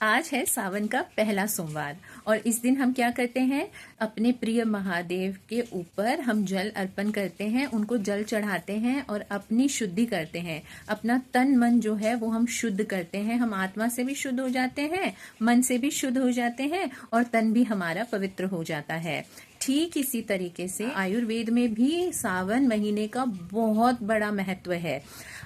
आज है सावन का पहला सोमवार और इस दिन हम क्या करते हैं, अपने प्रिय महादेव के ऊपर हम जल अर्पण करते हैं, उनको जल चढ़ाते हैं और अपनी शुद्धि करते हैं। अपना तन मन जो है वो हम शुद्ध करते हैं। हम आत्मा से भी शुद्ध हो जाते हैं, मन से भी शुद्ध हो जाते हैं और तन भी हमारा पवित्र हो जाता है। ठीक इसी तरीके से आयुर्वेद में भी सावन महीने का बहुत बड़ा महत्व है।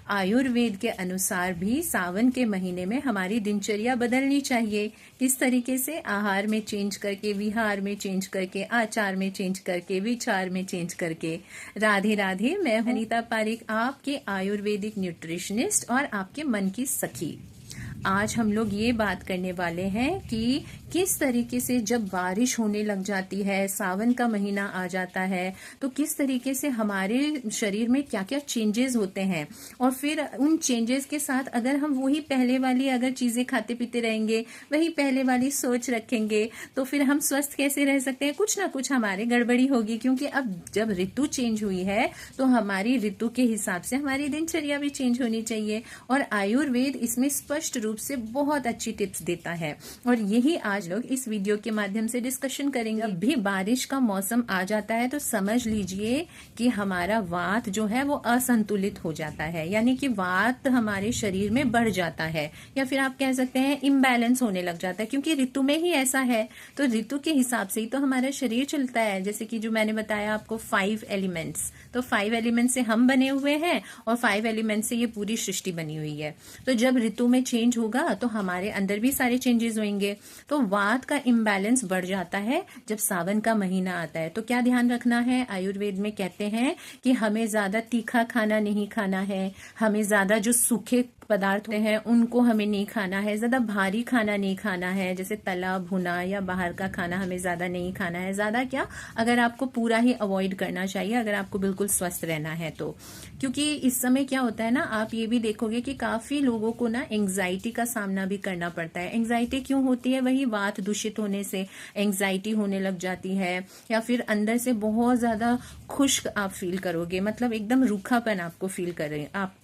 आयुर्वेद के अनुसार भी सावन के महीने में हमारी दिनचर्या बदलनी चाहिए। किस तरीके से? आहार में चेंज करके, विहार में चेंज करके, आचार में चेंज करके, विचार में चेंज करके। राधे राधे, मैं हूं अनीता पारिक, आपके आयुर्वेदिक न्यूट्रिशनिस्ट और आपके मन की सखी। आज हम लोग ये बात करने वाले हैं कि किस तरीके से जब बारिश होने लग जाती है, सावन का महीना आ जाता है, तो किस तरीके से हमारे शरीर में क्या क्या चेंजेस होते हैं और फिर उन चेंजेस के साथ अगर हम वही पहले वाली अगर चीजें खाते पीते रहेंगे, वही पहले वाली सोच रखेंगे, तो फिर हम स्वस्थ कैसे रह सकते हैं? कुछ ना कुछ हमारे गड़बड़ी होगी, क्योंकि अब जब ऋतु चेंज हुई है तो हमारी ऋतु के हिसाब से हमारी दिनचर्या भी चेंज होनी चाहिए। और आयुर्वेद इसमें स्पष्ट रूप से बहुत अच्छी टिप्स देता है और यही आज लोग इस वीडियो के माध्यम से डिस्कशन करेंगे। अब भी बारिश का मौसम आ जाता है तो समझ लीजिए कि हमारा वात जो है वो असंतुलित हो जाता है, यानी कि वात हमारे शरीर में बढ़ जाता है, या फिर आप कह सकते हैं इम्बैलेंस होने लग जाता है, क्योंकि ऋतु में ही ऐसा है। तो ऋतु के हिसाब से ही तो हमारा शरीर चलता है। जैसे कि जो मैंने बताया आपको 5 एलिमेंट्स, तो 5 एलिमेंट से हम बने हुए हैं और 5 एलिमेंट से ये पूरी सृष्टि बनी हुई है। तो जब ऋतु में चेंज होगा तो हमारे अंदर भी सारे चेंजेस होंगे, तो वात का इम्बैलेंस बढ़ जाता है जब सावन का महीना आता है। तो क्या ध्यान रखना है? आयुर्वेद में कहते हैं कि हमें ज्यादा तीखा खाना नहीं खाना है, हमें ज्यादा जो सूखे पदार्थ हैं उनको हमें नहीं खाना है, ज्यादा भारी खाना नहीं खाना है, जैसे तला भुना या बाहर का खाना हमें ज्यादा नहीं खाना है। ज्यादा क्या, अगर आपको पूरा ही अवॉइड करना चाहिए अगर आपको बिल्कुल स्वस्थ रहना है तो। क्योंकि इस समय क्या होता है ना, आप ये भी देखोगे कि काफी लोगों को ना एंग्जाइटी का सामना भी करना पड़ता है। एंग्जाइटी क्यों होती है? वही वात दूषित होने से एंग्जाइटी होने लग जाती है, या फिर अंदर से बहुत ज्यादा खुश्क आप फील करोगे, मतलब एकदम रूखापन आपको फील करें, आपको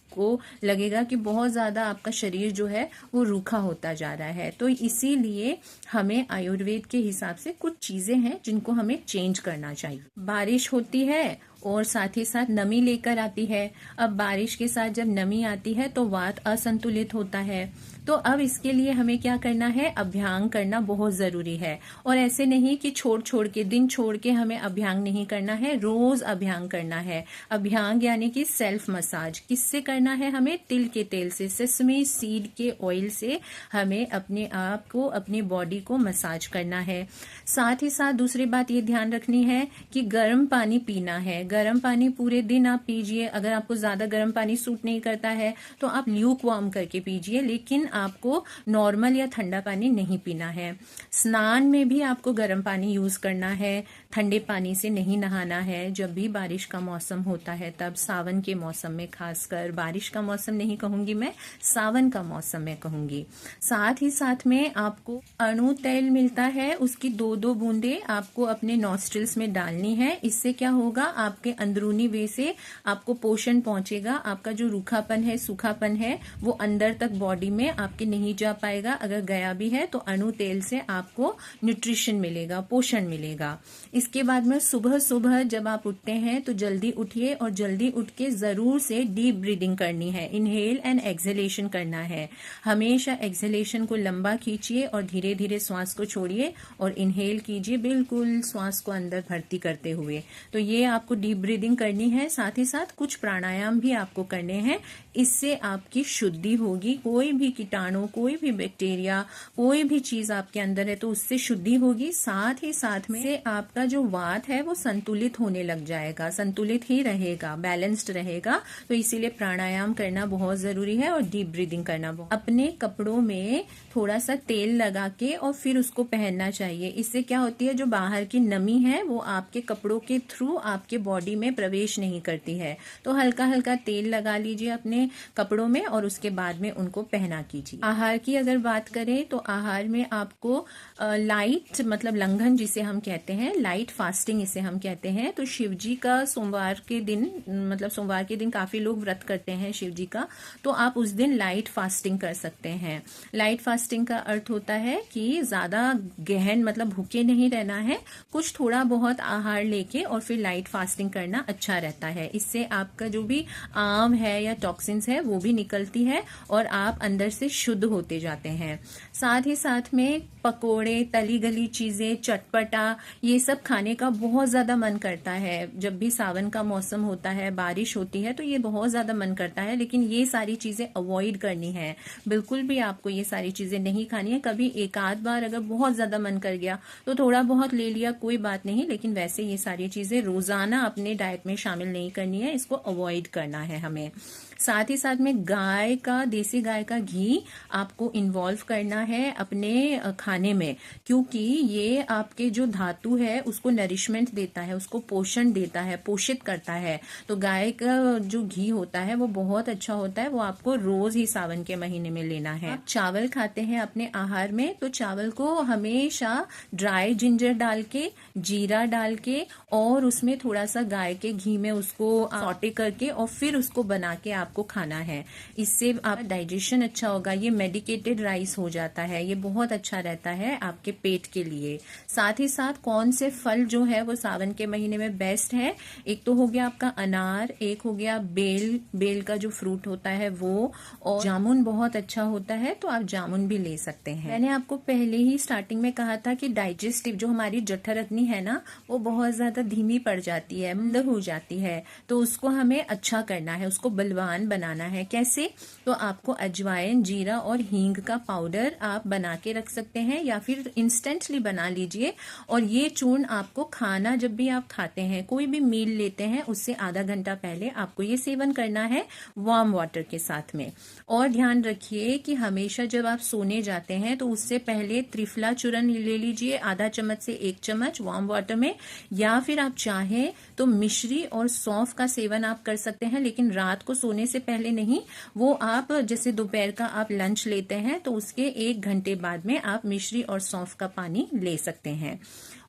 लगेगा कि बहुत ज्यादा आपका शरीर जो है वो रूखा होता जा रहा है। तो इसीलिए हमें आयुर्वेद के हिसाब से कुछ चीजें हैं जिनको हमें चेंज करना चाहिए। बारिश होती है और साथ ही साथ नमी लेकर आती है। अब बारिश के साथ जब नमी आती है तो वात असंतुलित होता है। तो अब इसके लिए हमें क्या करना है? अभ्यांग करना बहुत जरूरी है। और ऐसे नहीं कि छोड़ छोड़ के, दिन छोड़ के हमें अभ्यांग नहीं करना है, रोज अभ्यांग करना है। अभ्यांग यानी कि सेल्फ मसाज। किससे करना है? हमें तिल के तेल से, सेसमी सीड के ऑयल से हमें अपने आप को, अपनी बॉडी को मसाज करना है। साथ ही साथ दूसरी बात ये ध्यान रखनी है कि गर्म पानी पीना है। गर्म पानी पूरे दिन आप पीजिए। अगर आपको ज्यादा गर्म पानी सूट नहीं करता है तो आप ल्यूक वार्म करके पीजिए, लेकिन आपको नॉर्मल या ठंडा पानी नहीं पीना है। स्नान में भी आपको गर्म पानी यूज करना है, ठंडे पानी से नहीं नहाना है। जब भी बारिश का मौसम होता है, तब सावन के मौसम में, खासकर बारिश का मौसम नहीं कहूंगी मैं, सावन का मौसम में कहूंगी। साथ ही साथ में आपको अणु तेल मिलता है, उसकी 2-2 बूंदे आपको अपने नॉस्ट्रिल्स में डालनी है। इससे क्या होगा? आपके अंदरूनी वे से आपको पोषण पहुंचेगा। आपका जो रूखापन है, सूखापन है, वो अंदर तक बॉडी में आपके नहीं जा पाएगा। अगर गया भी है तो अणु तेल से आपको न्यूट्रिशन मिलेगा, पोषण मिलेगा। इसके बाद में सुबह सुबह जब आप उठते हैं तो जल्दी उठिए और जल्दी उठ के जरूर से डीप ब्रीदिंग करनी है। इनहेल एंड एक्सहेलेशन करना है। हमेशा एक्सहेलेशन को लंबा खींचिए और धीरे धीरे श्वास को छोड़िए और इनहेल कीजिए, बिल्कुल श्वास को अंदर भर्ती करते हुए। तो ये आपको डीप ब्रीदिंग करनी है। साथ ही साथ कुछ प्राणायाम भी आपको करने हैं। इससे आपकी शुद्धि होगी। कोई भी कीटाणु, कोई भी बैक्टीरिया, कोई भी चीज आपके अंदर है तो उससे शुद्धि होगी। साथ ही साथ में से आपका जो वात है वो संतुलित होने लग जाएगा, संतुलित ही रहेगा, बैलेंस्ड रहेगा। तो इसीलिए प्राणायाम करना बहुत जरूरी है और डीप ब्रीदिंग करना। अपने कपड़ों में थोड़ा सा तेल लगा के और फिर उसको पहनना चाहिए। इससे क्या होती है, जो बाहर की नमी है वो आपके कपड़ों के थ्रू आपके बॉडी में प्रवेश नहीं करती है। तो हल्का हल्का तेल लगा लीजिए अपने कपड़ों में और उसके बाद में उनको पहना कीजिए। लीजिए। आहार की अगर बात करें तो आहार में आपको लाइट मतलब लंघन जिसे हम कहते हैं, लाइट फास्टिंग इसे हम कहते हैं। तो शिव जी का सोमवार के दिन मतलब सोमवार के दिन काफी लोग व्रत करते हैं शिव जी का, तो आप उस दिन लाइट फास्टिंग कर सकते हैं। लाइट फास्टिंग का अर्थ होता है कि ज्यादा गहन मतलब भूखे नहीं रहना है, कुछ थोड़ा बहुत आहार लेके और फिर लाइट फास्टिंग करना अच्छा रहता है। इससे आपका जो भी आम है या टॉक्सिन्स है वो भी निकलती है और आप अंदर से शुद्ध होते जाते हैं। साथ ही साथ में पकोड़े, तली गली चीजें, चटपटा, ये सब खाने का बहुत ज्यादा मन करता है। जब भी सावन का मौसम होता है, बारिश होती है, तो ये बहुत ज्यादा मन करता है, लेकिन ये सारी चीजें अवॉइड करनी है। बिल्कुल भी आपको ये सारी चीजें नहीं खानी है। कभी एक आध बार अगर बहुत ज्यादा मन कर गया तो थोड़ा बहुत ले लिया, कोई बात नहीं, लेकिन वैसे ये सारी चीजें रोजाना अपने डाइट में शामिल नहीं करनी है, इसको अवॉइड करना है हमें। साथ ही साथ में गाय का, देसी गाय का घी आपको इन्वॉल्व करना है अपने खाने में, क्योंकि ये आपके जो धातु है उसको नरिशमेंट देता है, उसको पोषण देता है, पोषित करता है। तो गाय का जो घी होता है वो बहुत अच्छा होता है, वो आपको रोज ही सावन के महीने में लेना है। आप चावल खाते हैं अपने आहार में, तो चावल को हमेशा ड्राई जिंजर डाल के, जीरा डाल के और उसमें थोड़ा सा गाय के घी में उसको सॉटे करके और फिर उसको बना के आपको खाना है। इससे आप डाइजेशन अच्छा होगा। ये मेडिकेटेड राइस हो जाता है, ये बहुत अच्छा रहता है आपके पेट के लिए। साथ ही साथ कौन से फल जो है वो सावन के महीने में बेस्ट है, एक तो हो गया आपका अनार, एक हो गया बेल, बेल का जो फ्रूट होता है वो, और जामुन बहुत अच्छा होता है, तो आप जामुन भी ले सकते हैं। मैंने आपको पहले ही स्टार्टिंग में कहा था कि डाइजेस्टिव जो हमारी जठर अग्नि है ना, वो बहुत ज्यादा धीमी पड़ जाती है, मंद हो जाती है, तो उसको हमें अच्छा करना है, उसको बलवान बनाना है। कैसे? तो आपको अजवाइन, जीरा और हींग का पाउडर आप बना के रख सकते हैं या फिर इंस्टेंटली बना लीजिए, और ये चूर्ण आपको खाना जब भी आप खाते हैं, कोई भी मील लेते हैं, उससे आधा घंटा पहले आपको ये सेवन करना है वार्म वाटर के साथ में। और ध्यान रखिए कि हमेशा जब आप सोने जाते हैं तो उससे पहले त्रिफला चूर्ण ले लीजिए, आधा चम्मच से 1 चम्मच वार्म वाटर में, या फिर आप चाहें तो मिश्री और सौंफ का सेवन आप कर सकते हैं, लेकिन रात को सोने से पहले नहीं। वो आप जैसे दोपहर का आप लंच लेते हैं तो उसके 1 घंटे बाद में आप मिश्री और सौंफ का पानी ले सकते हैं।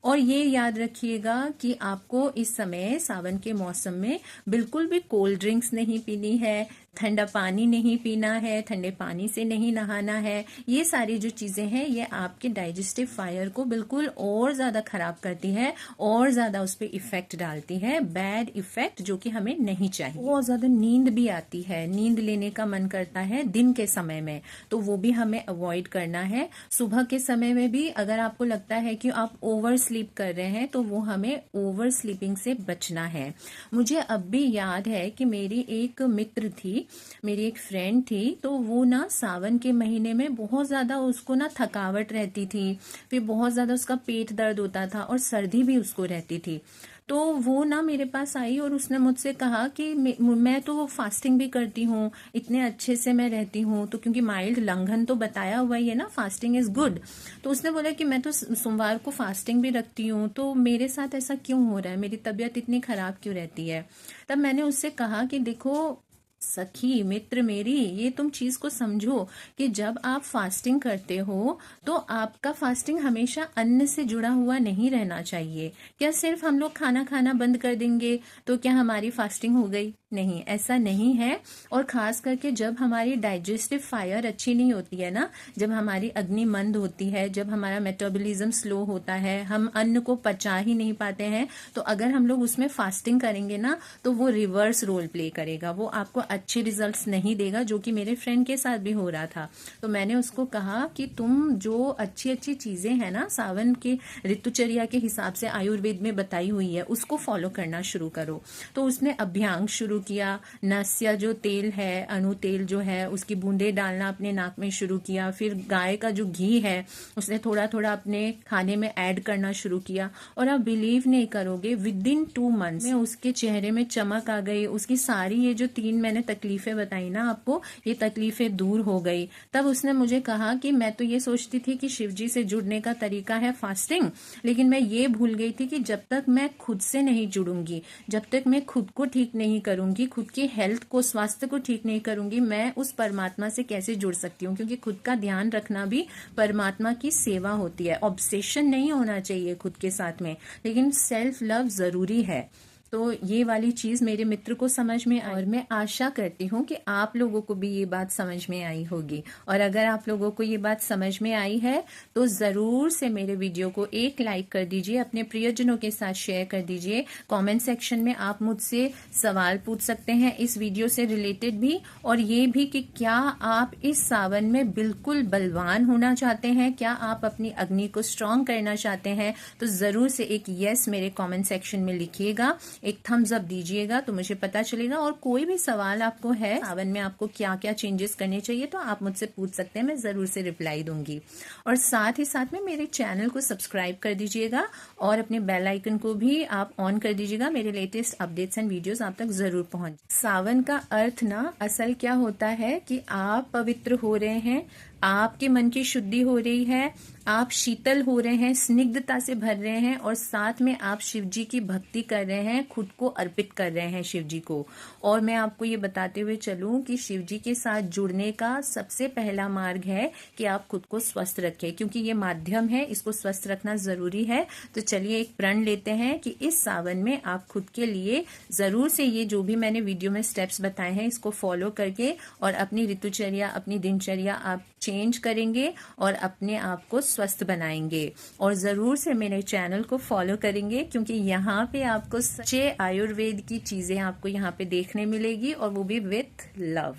और ये याद रखिएगा कि आपको इस समय सावन के मौसम में बिल्कुल भी कोल्ड ड्रिंक्स नहीं पीनी है, ठंडा पानी नहीं पीना है, ठंडे पानी से नहीं नहाना है। ये सारी जो चीजें हैं ये आपके डाइजेस्टिव फायर को बिल्कुल और ज्यादा खराब करती है और ज्यादा उस पर इफेक्ट डालती है, बैड इफेक्ट, जो कि हमें नहीं चाहिए। बहुत ज्यादा नींद भी आती है, नींद लेने का मन करता है दिन के समय में, तो वो भी हमें अवॉइड करना है। सुबह के समय में भी अगर आपको लगता है कि आप ओवर स्लीप कर रहे हैं तो वो हमें ओवर स्लीपिंग से बचना है। मुझे अब भी याद है कि मेरी एक मित्र थी, मेरी एक फ्रेंड थी, तो वो ना सावन के महीने में बहुत ज्यादा उसको ना थकावट रहती थी, फिर बहुत ज्यादा उसका पेट दर्द होता था और सर्दी भी उसको रहती थी। तो वो ना मेरे पास आई और उसने मुझसे कहा कि मैं तो फास्टिंग भी करती हूँ, इतने अच्छे से मैं रहती हूँ, तो क्योंकि माइल्ड लंघन तो बताया हुआ ही है ना, फास्टिंग इज गुड। तो उसने बोला कि मैं तो सोमवार को फास्टिंग भी रखती हूँ, तो मेरे साथ ऐसा क्यों हो रहा है, मेरी तबीयत इतनी खराब क्यों रहती है। तब मैंने उससे कहा कि देखो सखी, मित्र मेरी, ये तुम चीज को समझो कि जब आप फास्टिंग करते हो तो आपका फास्टिंग हमेशा अन्न से जुड़ा हुआ नहीं रहना चाहिए। क्या सिर्फ हम लोग खाना खाना बंद कर देंगे तो क्या हमारी फास्टिंग हो गई? नहीं, ऐसा नहीं है। और खास करके जब हमारी डाइजेस्टिव फायर अच्छी नहीं होती है ना, जब हमारी अग्नि मंद होती है, जब हमारा मेटाबॉलिज्म स्लो होता है, हम अन्न को पचा ही नहीं पाते हैं, तो अगर हम लोग उसमें फास्टिंग करेंगे ना तो वो रिवर्स रोल प्ले करेगा, वो आपको अच्छे रिजल्ट्स नहीं देगा, जो कि मेरे फ्रेंड के साथ भी हो रहा था। तो मैंने उसको कहा कि तुम जो अच्छी अच्छी चीजें हैं ना सावन के ऋतुचर्या के हिसाब से आयुर्वेद में बताई हुई है उसको फॉलो करना शुरू करो। तो उसने अभ्यांग शुरू किया, नस्या जो तेल है, अणु तेल जो है, उसकी बूंदे डालना अपने नाक में शुरू किया। फिर गाय का जो घी है उसने थोड़ा थोड़ा अपने खाने में ऐड करना शुरू किया, और आप बिलीव नहीं करोगे, विद इन 2 मंथ्स में उसके चेहरे में चमक आ गई, उसकी सारी ये जो 3 मैंने तकलीफें बताई ना आपको, ये तकलीफें दूर हो गई। तब उसने मुझे कहा कि मैं तो ये सोचती थी कि शिवजी से जुड़ने का तरीका है फास्टिंग, लेकिन मैं ये भूल गई थी कि जब तक मैं खुद से नहीं जुड़ूंगी, जब तक मैं खुद को ठीक नहीं करूंगी, करूंगी, खुद की हेल्थ को, स्वास्थ्य को ठीक नहीं करूंगी, मैं उस परमात्मा से कैसे जुड़ सकती हूँ? क्योंकि खुद का ध्यान रखना भी परमात्मा की सेवा होती है। ऑब्सेशन नहीं होना चाहिए खुद के साथ में, लेकिन सेल्फ लव जरूरी है। तो ये वाली चीज मेरे मित्र को समझ में आई और मैं आशा करती हूँ कि आप लोगों को भी ये बात समझ में आई होगी। और अगर आप लोगों को ये बात समझ में आई है तो जरूर से मेरे वीडियो को एक लाइक कर दीजिए, अपने प्रियजनों के साथ शेयर कर दीजिए। कमेंट सेक्शन में आप मुझसे सवाल पूछ सकते हैं इस वीडियो से रिलेटेड भी, और ये भी कि क्या आप इस सावन में बिल्कुल बलवान होना चाहते हैं, क्या आप अपनी अग्नि को स्ट्रांग करना चाहते हैं? तो जरूर से एक यस मेरे कमेंट सेक्शन में लिखिएगा, एक थम्स अप दीजिएगा तो मुझे पता चलेगा। और कोई भी सवाल आपको है, सावन में आपको क्या क्या चेंजेस करने चाहिए, तो आप मुझसे पूछ सकते हैं, मैं जरूर से रिप्लाई दूंगी। और साथ ही साथ में मेरे चैनल को सब्सक्राइब कर दीजिएगा और अपने बेल आइकन को भी आप ऑन कर दीजिएगा, मेरे लेटेस्ट अपडेट्स एंड वीडियोस आप तक जरूर पहुंच। सावन का अर्थ ना असल क्या होता है कि आप पवित्र हो रहे हैं, आपके मन की शुद्धि हो रही है, आप शीतल हो रहे हैं, स्निग्धता से भर रहे हैं, और साथ में आप शिव जी की भक्ति कर रहे हैं, खुद को अर्पित कर रहे हैं शिव जी को। और मैं आपको ये बताते हुए चलूं कि शिव जी के साथ जुड़ने का सबसे पहला मार्ग है कि आप खुद को स्वस्थ रखें, क्योंकि ये माध्यम है, इसको स्वस्थ रखना जरूरी है। तो चलिए एक प्रण लेते हैं कि इस सावन में आप खुद के लिए जरूर से ये जो भी मैंने वीडियो में स्टेप्स बताए हैं इसको फॉलो करके और अपनी ऋतुचर्या, अपनी दिनचर्या आप चेंज करेंगे और अपने आप को स्वस्थ बनाएंगे। और जरूर से मेरे चैनल को फॉलो करेंगे, क्योंकि यहाँ पे आपको सच्चे आयुर्वेद की चीजें आपको यहाँ पे देखने मिलेगी, और वो भी विथ लव,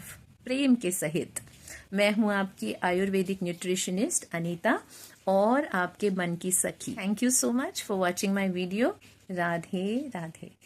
प्रेम के सहित। मैं हूँ आपकी आयुर्वेदिक न्यूट्रिशनिस्ट अनीता और आपके मन की सखी। Thank you so much for watching my video. Radhe Radhe.